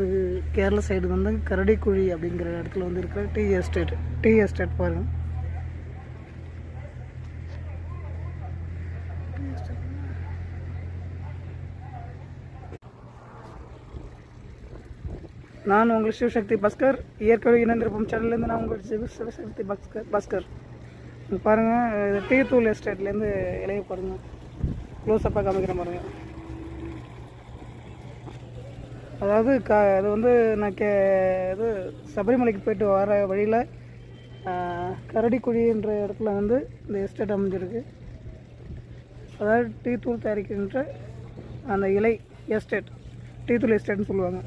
இது கேரளா சைடு வந்து கரடிக்குழி அப்படிங்கிற இடத்துல வந்து இருக்கிற டீ எஸ்டேட் பாருங்கள். நான் உங்கள் சிவசக்தி பாஸ்கர். இயற்கை இணைந்திருப்போம் சேனல்லேருந்து நான் உங்கள் சிவசக்தி பாஸ்கர். பாருங்கள், இது டீ தூள் எஸ்டேட்லேருந்து இலையை பாருங்கள், க்ளோஸ்அப்பாக காமிக்கிற பாருங்கள். அதாவது இது வந்து நான் இது சபரிமலைக்கு போயிட்டு வர வழியில் கரடிக்குழின்ற இடத்துல வந்து இந்த எஸ்டேட் அமைஞ்சிருக்கு. அதாவது டீ தூள் தயாரிக்கின்ற அந்த இலை எஸ்டேட், டீ தூள் எஸ்டேட்னு சொல்லுவாங்க.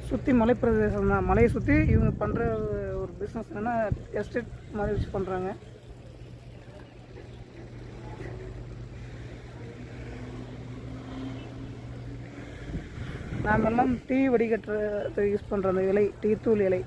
சுற்றி மலைப்பிரதேசம் தான். மலையை சுற்றி இவங்க பண்ணுற ஒரு பிஸ்னஸ் என்னென்னா எஸ்டேட் மாதிரி வச்சு பண்ணுறாங்க. நாம் எல்லாம் டீ வடிகட்டுறது யூஸ் பண்ணுற அந்த இலை, டீ தூள் இலை.